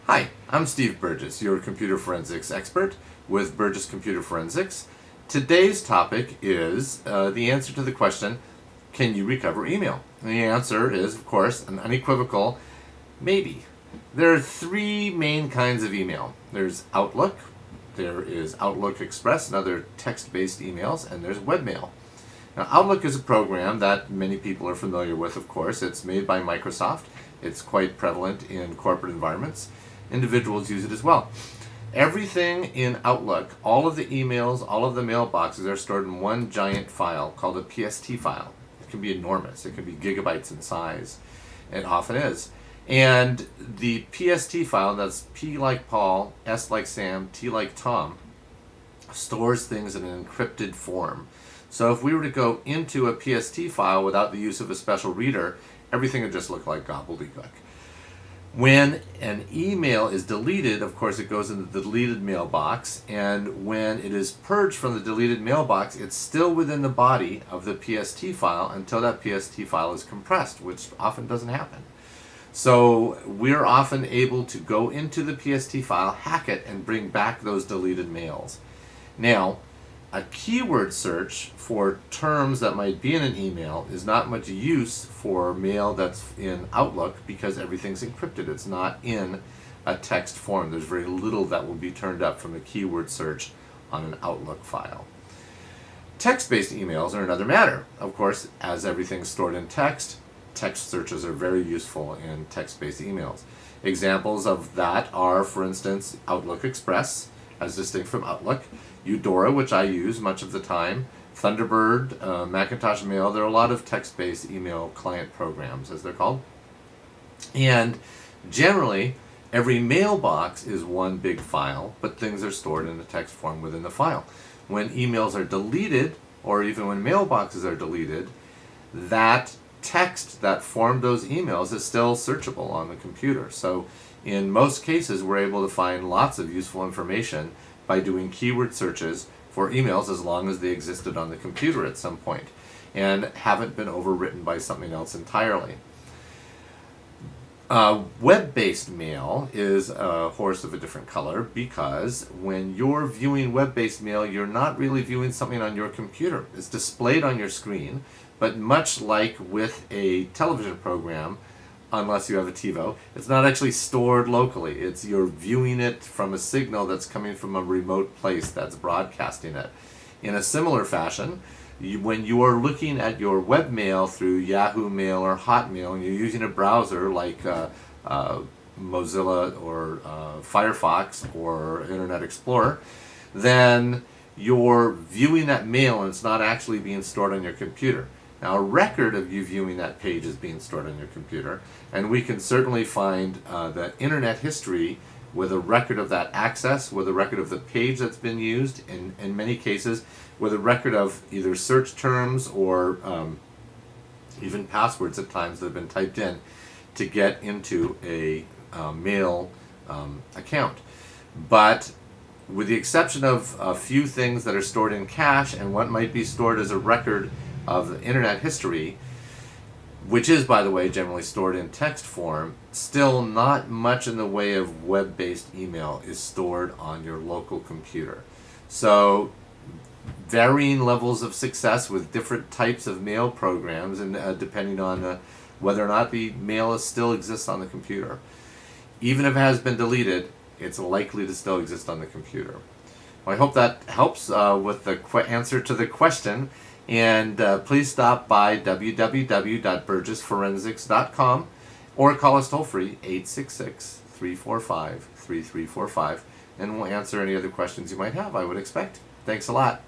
Hi, I'm Steve Burgess, your computer forensics expert with Burgess Computer Forensics. Today's topic is the answer to the question, can you recover email? And the answer is, of course, an unequivocal maybe. There are three main kinds of email. There's Outlook, there is Outlook Express and other text-based emails, and there's webmail. Now, Outlook is a program that many people are familiar with, of course. It's made by Microsoft. It's quite prevalent in corporate environments. Individuals use it as well. Everything in Outlook, all of the emails, all of the mailboxes are stored in one giant file called a PST file. It can be enormous. It can be gigabytes in size. It often is. And the PST file, that's P like Paul, S like Sam, T like Tom, stores things in an encrypted form. So if we were to go into a PST file without the use of a special reader, everything would just look like gobbledygook. When an email is deleted, of course, it goes in the deleted mailbox, and when it is purged from the deleted mailbox, it's still within the body of the PST file until that PST file is compressed, which often doesn't happen. So we're often able to go into the PST file, hack it, and bring back those deleted mails. Now, a keyword search for terms that might be in an email is not much use for mail that's in Outlook because everything's encrypted. It's not in a text form. There's very little that will be turned up from a keyword search on an Outlook file. Text-based emails are another matter. Of course, as everything's stored in text searches are very useful in text-based emails. Examples of that are, for instance, Outlook Express, as distinct from Outlook, Eudora, which I use much of the time, Thunderbird, Macintosh Mail. There are a lot of text-based email client programs, as they're called. And generally, every mailbox is one big file, but things are stored in a text form within the file. When emails are deleted, or even when mailboxes are deleted, that text that formed those emails is still searchable on the computer. So in most cases, we're able to find lots of useful information by doing keyword searches for emails as long as they existed on the computer at some point and haven't been overwritten by something else entirely. Web-based mail is a horse of a different color because when you're viewing web-based mail, you're not really viewing something on your computer. It's displayed on your screen, but much like with a television program, unless you have a TiVo, it's not actually stored locally. You're viewing it from a signal that's coming from a remote place that's broadcasting it. In a similar fashion, when you are looking at your webmail through Yahoo Mail or Hotmail, and you're using a browser like Mozilla or Firefox or Internet Explorer, then you're viewing that mail and it's not actually being stored on your computer. Now, a record of you viewing that page is being stored on your computer, and we can certainly find the internet history with a record of that access, with a record of the page that's been used, in many cases, with a record of either search terms or even passwords at times that have been typed in to get into a mail account. But with the exception of a few things that are stored in cache and what might be stored as a record of the internet history, which is, by the way, generally stored in text form, still not much in the way of web-based email is stored on your local computer. So varying levels of success with different types of mail programs, and depending on whether or not the mail still exists on the computer. Even if it has been deleted, it's likely to still exist on the computer. Well, I hope that helps with the answer to the question. And please stop by www.burgessforensics.com or call us toll free 866-345-3345, and we'll answer any other questions you might have, I would expect. Thanks a lot.